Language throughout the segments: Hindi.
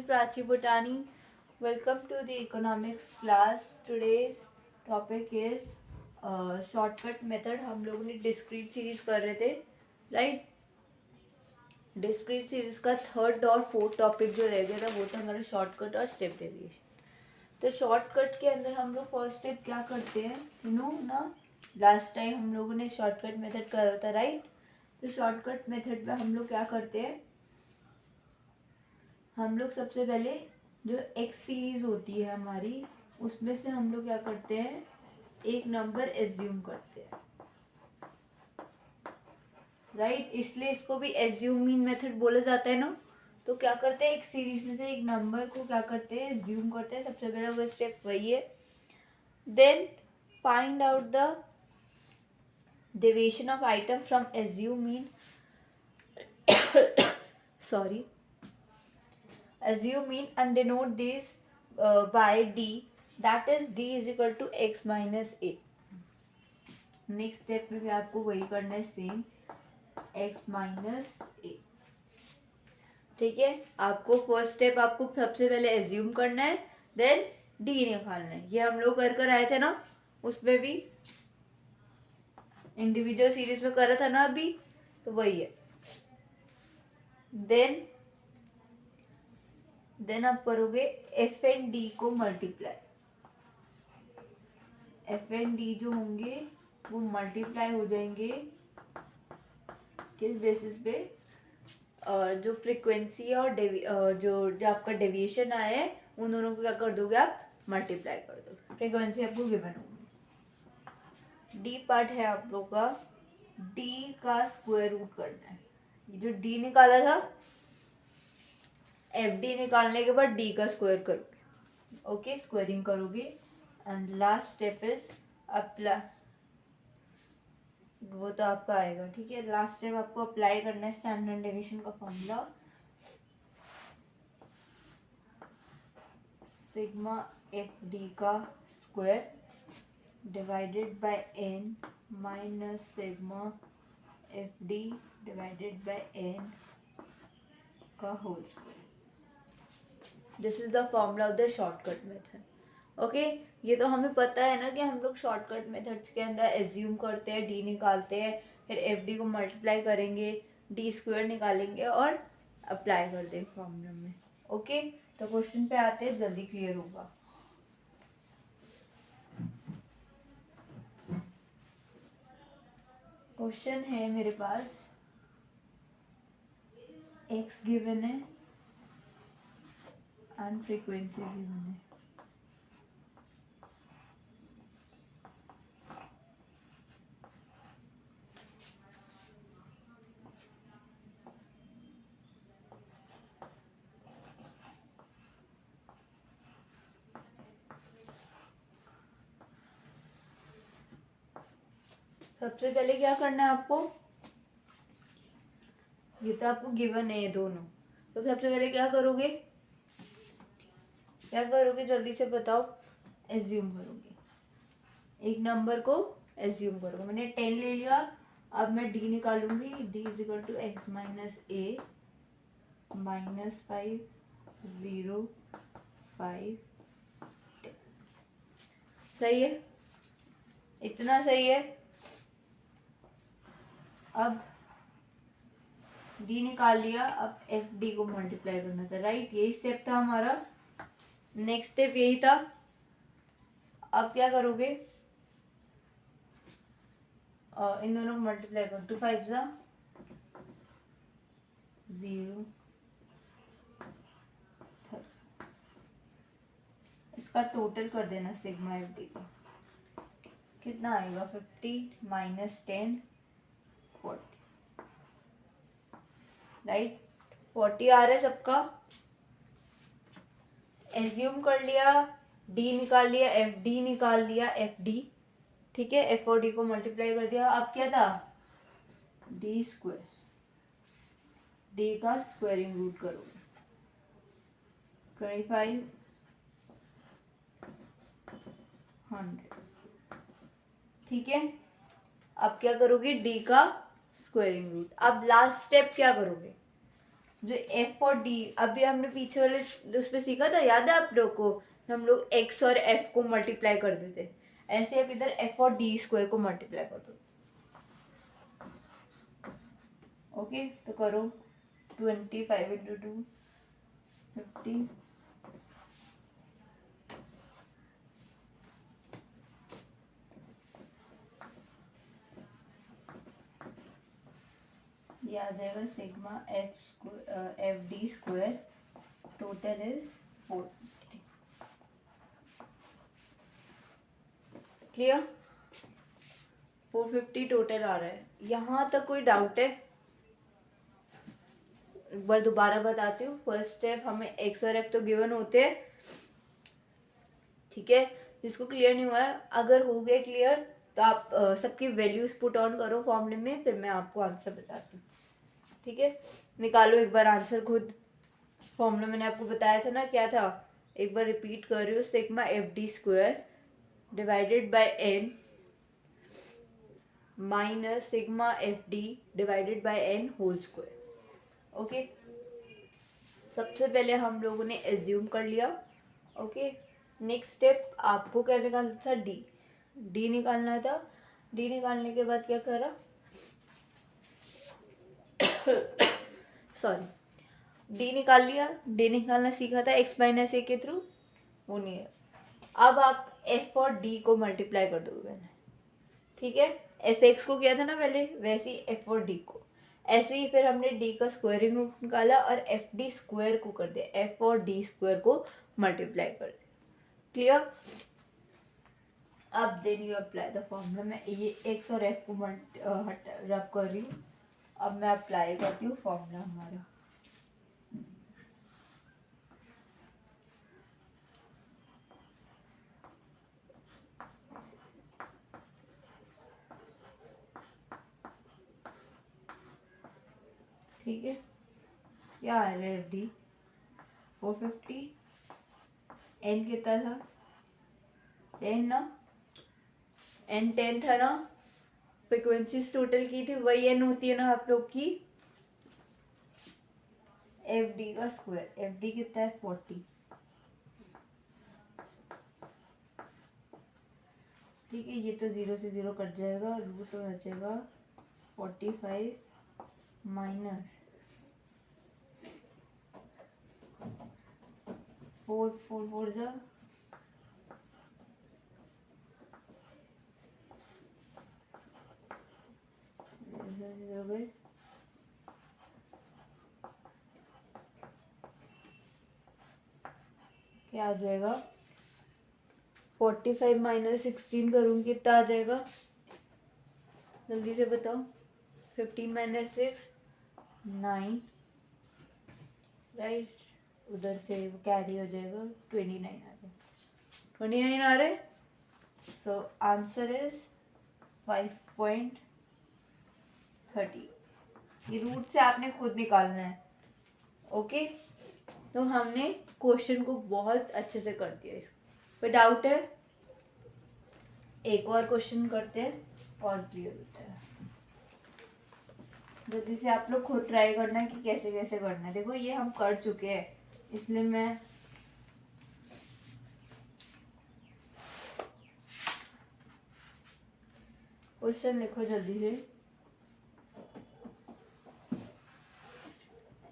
Prachi Bhutani. Welcome to the economics class. Today's topic is shortcut method. हम लोगों ने discrete series कर रहे थे, right? डिस्क्रीट सीरीज का थर्ड और फोर्थ टॉपिक जो रह गया था वो था हमारा शॉर्टकट और स्टेप डेविएशन. तो शॉर्टकट के अंदर हम लोग फर्स्ट स्टेप क्या करते हैं, ना लास्ट टाइम हम लोगों ने शॉर्टकट मेथड करा था, राइट? तो शॉर्टकट मेथड में हम लोग क्या करते हैं, हम लोग सबसे पहले जो एक्स सीरीज होती है हमारी उसमें से हम लोग क्या करते हैं, एक नंबर एज्यूम करते हैं, राइट? इसलिए इसको भी एज्यूम मीन मेथड बोला जाता है ना. तो क्या करते हैं, एक सीरीज में से एक नंबर को क्या करते हैं, एज्यूम करते हैं. सबसे पहले वो स्टेप वही है. Then find out the deviation of item from assume mean sorry assume mean and denote this by d, that is d is equal to x minus a. Next step में भी आपको वही करना है, सेम x माइनस ए. ठीक है, आपको फर्स्ट स्टेप आपको सबसे पहले एज्यूम करना है, देन d निकालना है. ये हम लोग कर आए थे ना, उसमें भी इंडिविजुअल सीरीज में करा था ना अभी, तो वही है. देन आप करोगे एफ एंड डी को मल्टीप्लाई. एफ एंड डी जो होंगे वो मल्टीप्लाई हो जाएंगे किस बेसिस पे, जो फ्रीक्वेंसी है और जो आपका डेविएशन आया है उन दोनों को क्या कर दोगे आप, मल्टीप्लाई कर दो. फ्रीक्वेंसी आपको गिवन होगी. डी पार्ट है आप लोग का, डी का स्क्वायर रूट करना है. ये जो डी निकाला था, एफ डी निकालने के बाद डी का स्क्वायर करोगे. ओके, स्क्वायरिंग करोगे. And last step is apply, वो तो आपका आएगा. ठीक है, लास्ट स्टेप आपको अप्लाई करना है स्टैंडर्ड डेविएशन का फॉर्मूला, सिग्मा एफ डी का square divided by N minus sigma F D divided by N का whole square. This is the formula of the shortcut method. Okay, ये तो हमें पता है ना कि हम लोग शॉर्टकट मेथड्स के अंदर एज्यूम करते हैं, डी निकालते हैं, फिर एफ डी को मल्टीप्लाई करेंगे, डी स्क्वायर निकालेंगे और अप्लाई कर देंगे फॉर्मूला में. ओके, तो क्वेश्चन पे आते हैं, जल्दी क्लियर होगा. क्वेश्चन है मेरे पास, एक्स गिवन है एंड फ्रीक्वेंसी गिवन है. सबसे पहले क्या करना है आपको, ये तो आपको गिवन है ये दोनों, तो सबसे पहले क्या करोगे, जल्दी से बताओ. एज्यूम करोगे, एक नंबर को एज्यूम करोगे. मैंने 10 ले लिया, अब मैं डी निकालूंगी. D is equal to x minus A minus 5 0 5 10. सही है, इतना सही है. अब डी निकाल लिया, अब एफ डी को मल्टीप्लाई करना था, राइट? यही स्टेप था हमारा. नेक्स्ट स्टेप यही था. अब क्या करोगे, इन दोनों को मल्टीप्लाई कर, 2 5 0 30. इसका टोटल कर देना सिग्मा एफ डी का. कितना आएगा, 50 माइनस 10 40, राइट? 40 आ रहा है सबका. एज्यूम कर लिया, डी निकाल लिया, एफ डी निकाल लिया, एफ डी. ठीक है, एफ और डी को मल्टीप्लाई कर दिया. अब क्या था, डी स्क्वायर, डी का स्क्वायरिंग रूट करोगे. 25 100. ठीक है, अब क्या करोगे, डी का स्क्वायरिंग रूट. अब लास्ट स्टेप क्या करोगे, जो एफ और डी, अभी हमने पीछे वाले उस पे सीखा था, याद है आप लोग को, हम लोग एक्स और एफ को मल्टीप्लाई कर देते, ऐसे अब इधर एफ और डी स्क्वायर को मल्टीप्लाई कर दो। ओके, तो करो 25 इंटू 2 50, ये आ जाएगा sigma F D square, total is 450। Clear? 450 total आ रहा है। यहाँ तक कोई डाउट है? एक बार दोबारा बताती हूँ। फर्स्ट स्टेप, हमें एक्स और एफ तो गिवन होते हैं, ठीक है। जिसको क्लियर नहीं हुआ है, अगर हो गया क्लियर तो आप सबकी वैल्यूज पुट ऑन करो फॉर्मूले में, फिर मैं आपको आंसर बताती हूँ, ठीक है। निकालो एक बार आंसर खुद। फॉर्मूला मैंने आपको बताया था ना, क्या था, एक बार रिपीट कर रही हूँ, sigma F D square divided by N minus sigma F D divided by n whole square. Okay, सबसे पहले हम लोगों ने एज्यूम कर लिया। ओके, नेक्स्ट स्टेप आपको क्या निकालना था, डी निकालना था। डी निकालने के बाद क्या करा, सॉरी, डी निकाल लिया। डी निकालना सीखा था एक्स माइनस ए के थ्रू, वो नहीं है। अब आप एफ और डी को मल्टीप्लाई कर दोगे मैंने, ठीक है। एफ एक्स को किया था ना पहले, वैसे ही एफ और डी को, ऐसे ही फिर हमने डी का स्क्वायरिंग रूट निकाला और एफ डी स्क्वायर को कर दिया, एफ और डी स्क्वायर को मल्टीप्लाई कर दिया। क्लियर? अब then you apply the formula. मैं ये एक्स और एफ को रब कर रही हूँ। अब मैं अप्लाई करती हूँ फॉर्मूला हमारा। ठीक है, क्या आ रहा है, एफ डी 450, एन कितना था, 10 ना, एन 10 था ना, फ्रिक्वेंसीज टोटल की थी, वही एन होती है ना आप लोग की। एफ डी का स्क्वायर, एफ डी कितना है 40, ठीक है। ये तो 0 से 0 कट जाएगा, रूट में बचेगा 45 माइनस 4 जा, क्या आ जाएगा, 45 माइनस 16 करूँगी कितना आ जाएगा, जल्दी से बताओ। 15 माइनस 6 9, राइट, उधर से वो कैरी हो जाएगा, 29 आ जाएगा, 29 आ रहे। So answer is 5.30। ये रूट से आपने खुद निकालना है। ओके, तो हमने क्वेश्चन को बहुत अच्छे से कर दिया। इसको कोई डाउट है? एक और क्वेश्चन करते हैं और क्लियर होता है। जल्दी से आप लोग खुद ट्राई करना है कि कैसे कैसे करना है। देखो ये हम कर चुके हैं, इसलिए मैं क्वेश्चन लिखो जल्दी से।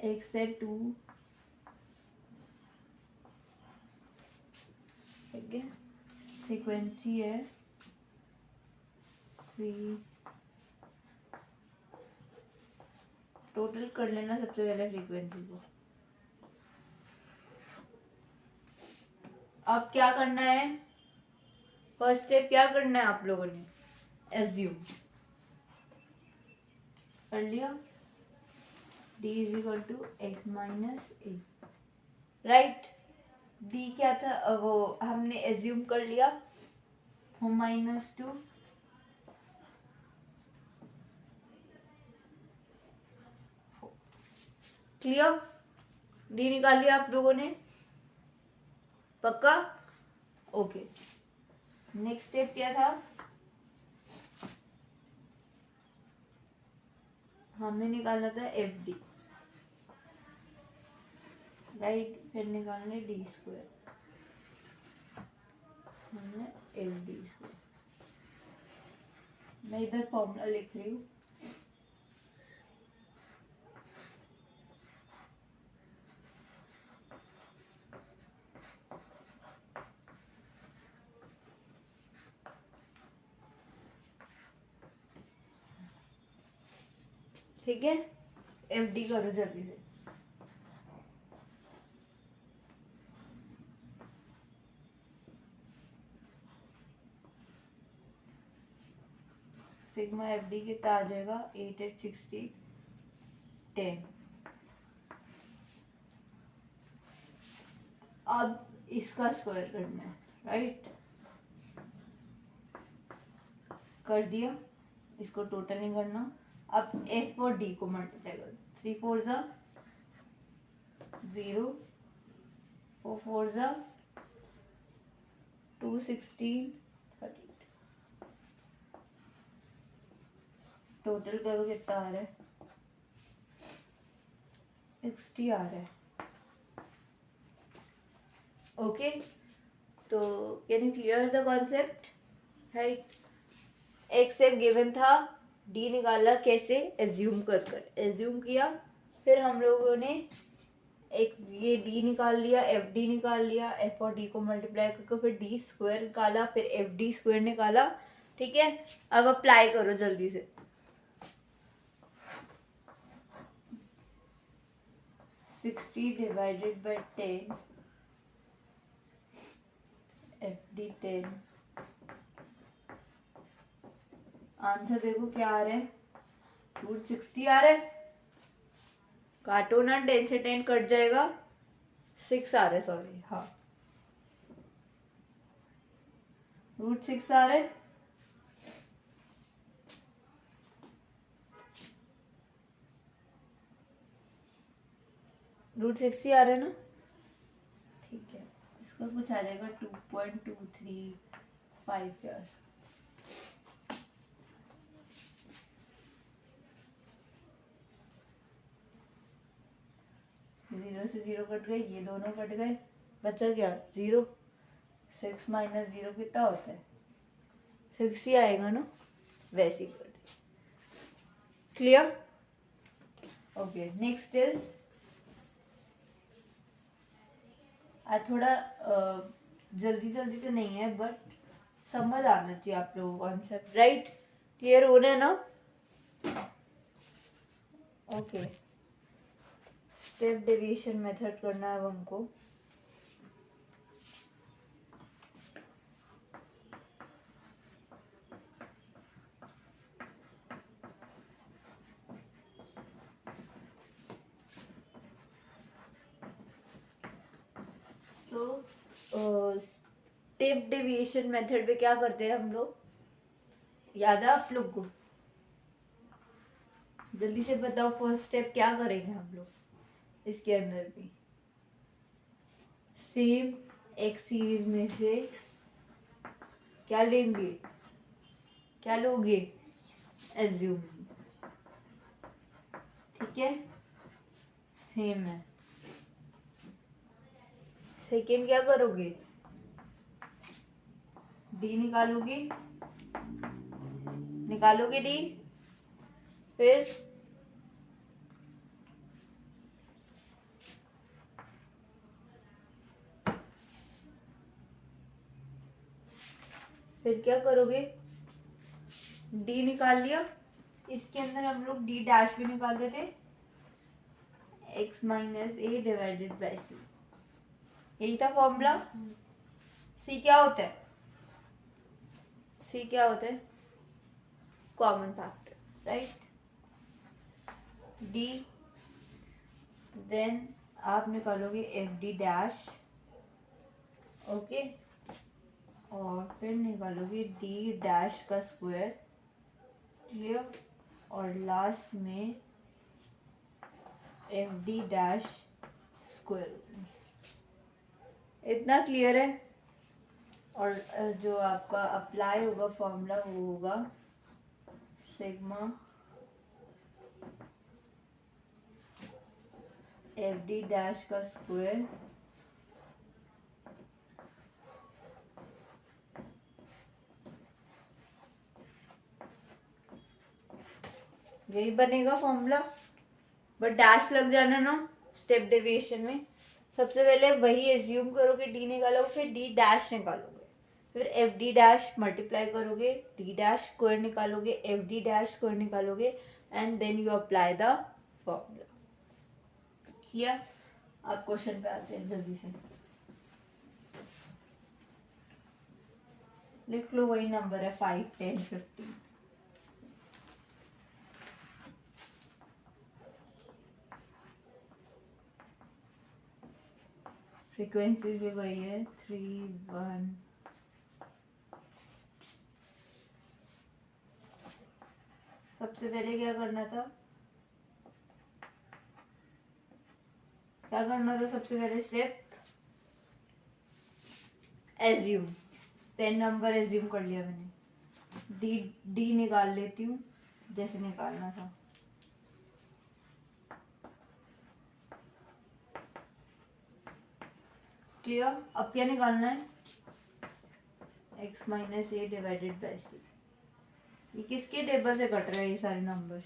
एक से 2, ठीक है, फ्रीक्वेंसी है 3, टोटल कर लेना सबसे पहले फ्रीक्वेंसी को। अब क्या करना है, फर्स्ट स्टेप क्या करना है आप लोगों ने, एज्यूम कर लिया, d is equal to x minus a, right. d क्या था, वो हमने एज्यूम कर लिया, -2 क्लियर। d निकाल लिया आप लोगों ने, पक्का? ओके, नेक्स्ट स्टेप क्या था, हमने निकालना था एफ डी। राइट। फिर निकालने डी स्क्वायर, हमने एफ डी स्क्वायर। मैं इधर फॉर्मूला लिख रही हूँ। ठीक है, एफ डी करो जल्दी से। सिग्मा एफ डी कितना आ जाएगा, 8 8 60 10। अब इसका स्क्वायर करना है, राइट। कर दिया, इसको टोटल नहीं करना। अब एफ और डी को मल्टीप्लाई करो। 3 4 ज़ा 0, 4 4 ज़ा 2 16 32। टोटल करो कितना आ रहा है, 60 आ रहा है। ओके, तो can you clear the concept, right. X F given था, डी निकाला कैसे, एज्यूम कर एज्यूम किया। फिर हम लोगों ने एक ये डी निकाल लिया, एफ डी निकाल लिया, एफ और डी को मल्टीप्लाई करके फिर डी स्क्वायर निकाला, फिर एफ डी स्क्वायर निकाला। ठीक है, अब अप्लाई करो जल्दी से। 60 divided by 10, F D 10। Answer देखो क्या आ रहा है, √60 आ रहा है। काटो ना, 10 से 10 कट जाएगा, 6 आ रहा है, सॉरी। हाँ, √6 आ रहा है। √60 आ रहा है ना, ठीक है। इसका कुछ आ जाएगा 2.235 के आस। जीरो से जीरो कट गए, ये दोनों कट गए, बचा क्या 0। 6 माइनस 0 कितना होता है, 6 ही आएगा ना, वैसे ही कर। Clear, okay. नेक्स्ट इज थोड़ा जल्दी जल्दी तो नहीं है, बट समझ आना चाहिए आप लोगों को कॉन्सेप्ट, राइट। क्लियर हो रहा है ना, ओके। स्टेप डेविएशन मेथड करना है अब हमको। स्टेप डेविएशन मेथड पे क्या करते हैं हम लोग, याद है आप लोग को, जल्दी से बताओ फर्स्ट स्टेप क्या करेंगे हम लोग इसके अंदर भी। सेम एक सीरीज में से क्या लेंगे, क्या लोगे, एज्यूम। ठीक है, सेम है। सेकेंड क्या करोगे, डी निकालोगे, निकालोगे डी, फिर क्या करोगे, डी निकाल लिया, इसके अंदर हम लोग डी डैश भी निकाल देते, x minus A divided by C, यही था फॉर्मूला। सी क्या होता है, सी क्या होता है, common factor, right. D, then आप निकालोगे एफ डी डैश, ओके, और फिर निकालोगे डी डैश का स्क्वायर, क्लियर, और लास्ट में एफ डी डैश स्क्वायर। इतना क्लियर है। और जो आपका अप्लाई होगा फॉर्मूला वो होगा सिग्मा एफ डी डैश का स्क्वायर यही बनेगा फॉर्मूला, बट डैश लग जाना ना स्टेप डेविएशन में। सबसे पहले वही एज्यूम करोगे, डी निकालोगे, फिर डी डैश निकालोगे, फिर एफ डी डैश मल्टीप्लाई करोगे, डी डैश स्क्वायर निकालोगे, एफ डी डैश स्क्वायर निकालोगे, and then you apply the formula. किया? आप क्वेश्चन पे आते हैं जल्दी से। लिख लो, वही नंबर है 5, 10, 15। फ्रीक्वेंसी भी वही है 3, 1। सबसे पहले क्या करना था, सबसे पहले स्टेप एज्यूम। 10 नंबर एज्यूम कर लिया मैंने, डी निकाल लेती हूँ जैसे निकालना था। क्लियर? अब क्या निकालना है, x minus A divided by C. ये किसके टेबल से कट रहे हैं, ये सारे नंबर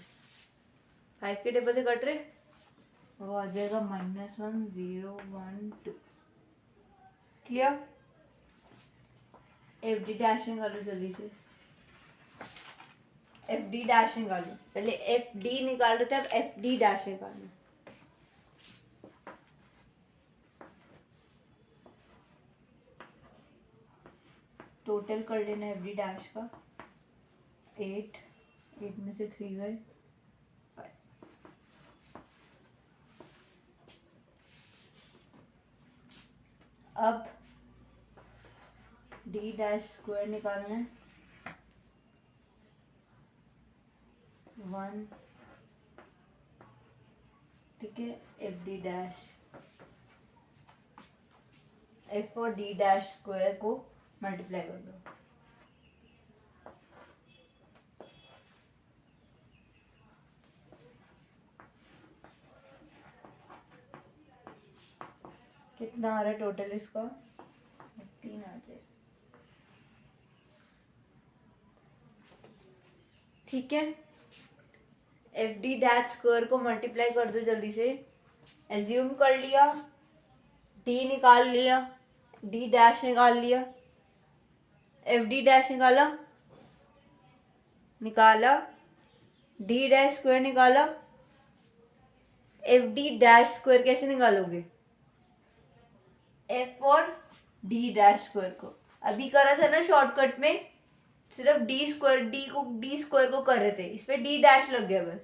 5 के टेबल से कट रहे, वो आ जाएगा -1, 0, 1, 2। क्लियर? एफ डी डैश निकालो जल्दी से, एफ डी डैश निकालो। पहले एफ डी निकाल रहे थे, अब एफ डी डैश निकालो। टोटल कर लेना एफ डी डैश का, 8 में से 3 गए 5। अब डी डैश स्क्वायर निकालना है, 1, ठीक है। एफ डी डैश, एफ और डी डैश स्क्वायर को मल्टीप्लाई कर दो। कितना आ रहा है टोटल इसका, 3 आ जाए, ठीक है। एफ डी डैश स्क्वायर को मल्टीप्लाई कर दो जल्दी से। एज्यूम कर लिया, डी निकाल लिया, डी डैश निकाल लिया, एफ डी डैश निकाला, डी डैश स्क्वायर निकाला। एफ डी डैश स्क्वायर कैसे निकालोगे, एफ और डी डैश स्क्वायर को अभी करा था ना शॉर्टकट में, सिर्फ डी स्क्वायर को कर रहे थे, इस पे डी डैश लग गया बस।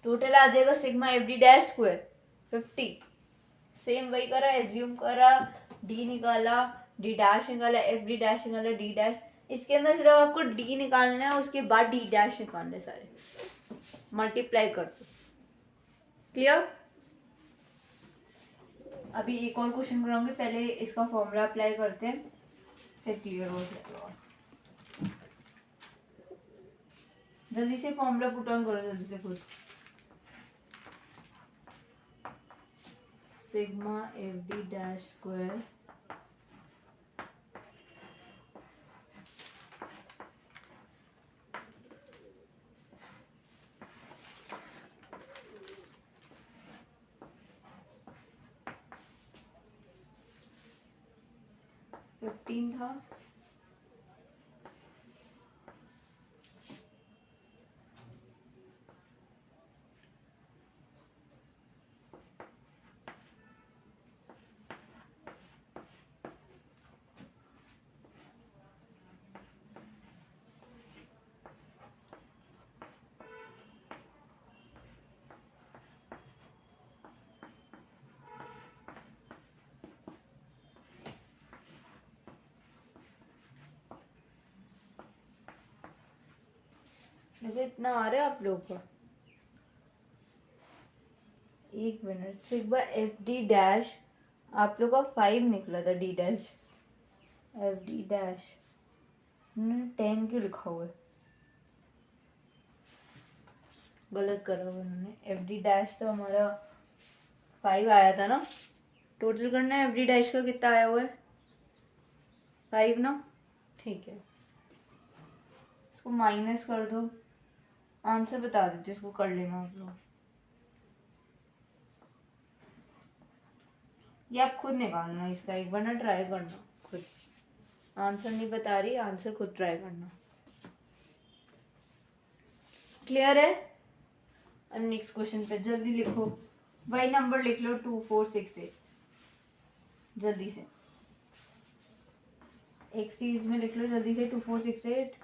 टोटल आ जाएगा sigma F D dash square 50। Same वही करा, एज्यूम करा, डी निकाला, डी डैश निकाला, एफ डी डैश निकाला, डी डैश। इसके अंदर सिर्फ आपको डी निकालना है, उसके बाद डी डैश निकालना है, सारे मल्टीप्लाई कर दो। क्लियर? अभी एक और क्वेश्चन कराऊंगी, पहले इसका फॉर्मूला अप्लाई करते हैं, फिर क्लियर हो जाएगा। जल्दी से फॉर्मूला पुट ऑन करो, जल्दी से खुद। Sigma F D dash square था, देखो इतना आ रहा है आप लोग का। एक minute, sigma F D dash आप लोग का 5 निकला था, D dash F D dash 10 क्यों लिखा हुआ है, गलत करा हुआ उन्होंने। एफ डी डैश तो हमारा 5 आया था ना, टोटल करना है एफ डी डैश का कितना आया हुआ है 5 ना, ठीक है इसको माइनस कर दो, आंसर बता देते इसको कर लेना आप लोग, ये आप खुद निकालना इसका एक बार ना, ट्राई करना खुद, आंसर नहीं बता रही, आंसर खुद ट्राई करना। क्लियर है? अब नेक्स्ट क्वेश्चन पे जल्दी लिखो, वही नंबर लिख लो 2468, जल्दी से एक सीरीज में लिख लो जल्दी से 2468।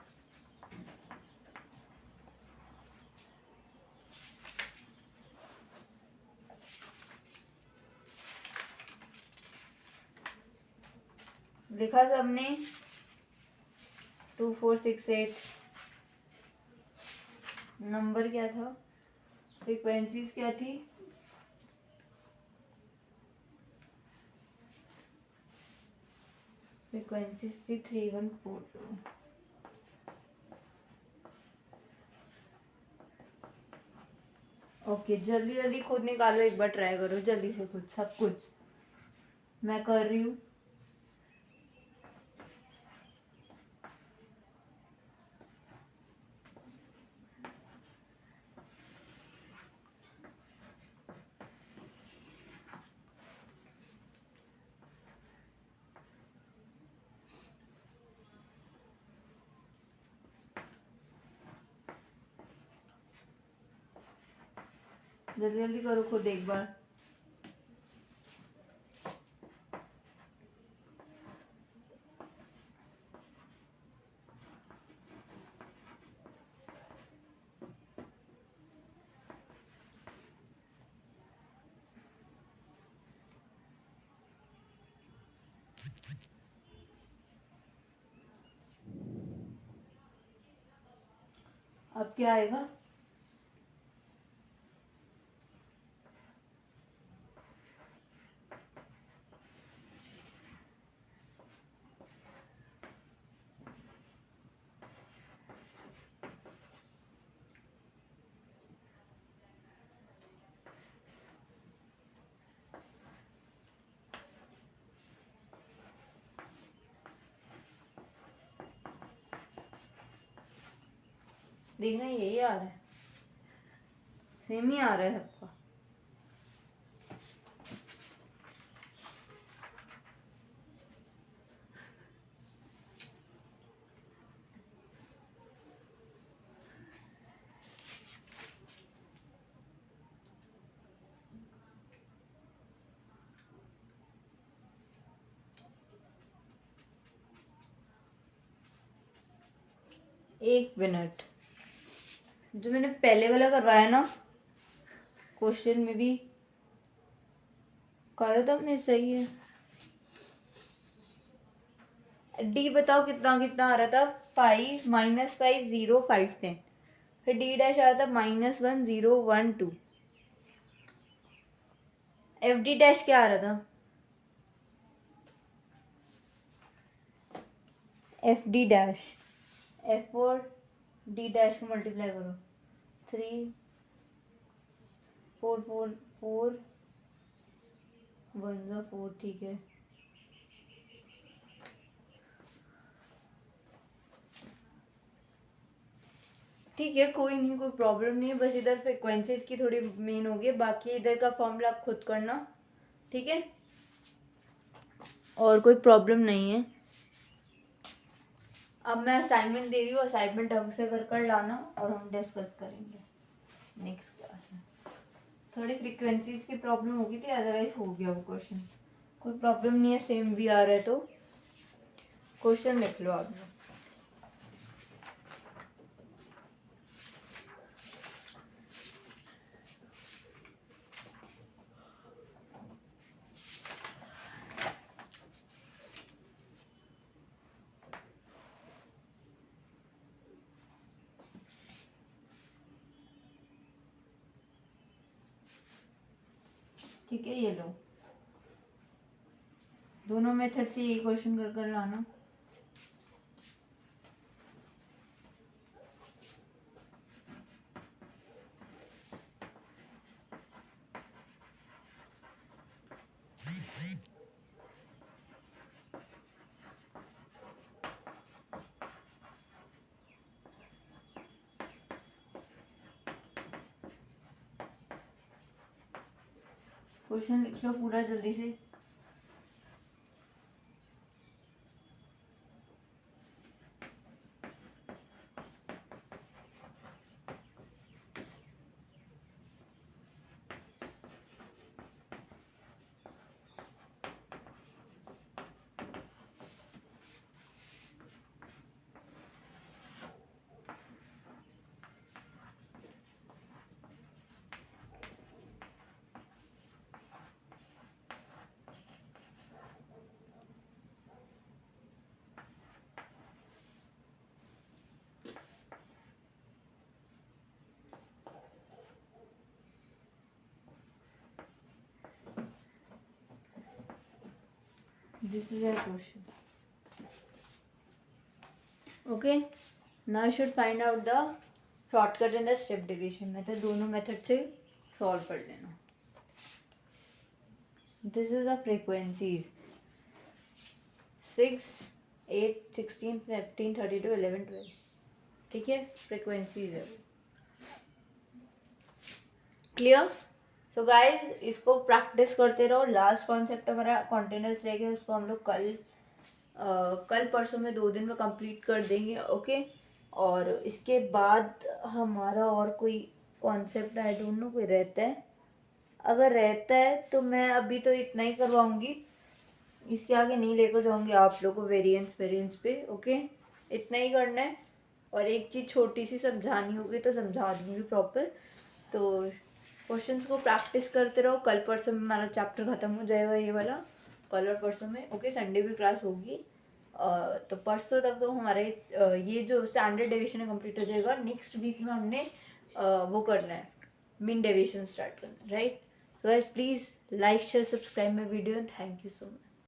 लिखा सबने 2468, नंबर क्या था, फ्रीक्वेंसीज क्या थी, फ्रीक्वेंसीज थी 3142। ओके जल्दी जल्दी खुद निकालो, एक बार ट्राई करो जल्दी से खुद, सब कुछ मैं कर रही हूँ। जल्दी जल्दी करो खुद एक बार। अब क्या आएगा, देखना यही आ रहा है, सेम ही आ रहा है सबका। एक मिनट, जो मैंने पहले वाला करवाया ना क्वेश्चन में भी करो तो अपने सही है। डी बताओ कितना कितना आ रहा था, 5 -5 0 5 10, फिर डी डैश आ रहा था -1 0 1 2, एफ डी डैश क्या आ रहा था, एफ डी डैश, एफ और डी डैश को मल्टीप्लाई करो, 3 4 4 4 1 4, ठीक है ठीक है कोई नहीं, कोई प्रॉब्लम नहीं है, बस इधर फ्रिक्वेंसीज की थोड़ी मेन होगी, बाकी इधर का फॉर्मूला आप खुद करना, ठीक है और कोई प्रॉब्लम नहीं है। अब मैं असाइनमेंट दे रही हूँ, असाइनमेंट ढंग से कर लाना और हम डिस्कस करेंगे नेक्स्ट क्लास में। थोड़ी फ्रीक्वेंसीज की प्रॉब्लम होगी थी, अदरवाइज हो गया वो क्वेश्चन, कोई प्रॉब्लम नहीं है, सेम भी आ रहा है तो क्वेश्चन लिख लो आप लोग। ठीक है ये लो, दोनों मेथड से ये क्वेश्चन कर लाना। क्वेश्चन लिख लो पूरा जल्दी से। This is your question. Okay. Now you should find out the shortcut and the step deviation method. दोनों मेथड से सॉल्व कर लेना. This is the frequencies. 6, 8, 16, 15, 32, 11, 12. ठीक है, फ्रीक्वेंसीज है. क्लियर? सो गाइज, इसको प्रैक्टिस करते रहो. लास्ट कॉन्सेप्ट हमारा कॉन्टिन्यूस रह गया, उसको हम लोग कल परसों में 2 दिन में कंप्लीट कर देंगे. ओके. और इसके बाद हमारा और कोई कॉन्सेप्ट आई डोंट नो कोई रहता है. अगर रहता है तो मैं अभी तो इतना ही करवाऊंगी, इसके आगे नहीं लेकर जाऊंगी आप लोगों को वेरिएंस पे. ओके, इतना ही करना है. और एक चीज़ छोटी सी समझानी होगी तो समझा दूंगी प्रॉपर. तो क्वेश्चंस को प्रैक्टिस करते रहो. कल परसों में हमारा चैप्टर ख़त्म हो जाएगा ये वाला, कल और परसों में. ओके, संडे भी क्लास होगी. तो परसों तक तो हमारे ये जो स्टैंडर्ड डेविएशन है कंप्लीट हो जाएगा. नेक्स्ट वीक में हमने वो करना है, मीन डेविएशन स्टार्ट करना है. Right? So guys, please like, share, subscribe my video and thank you so much.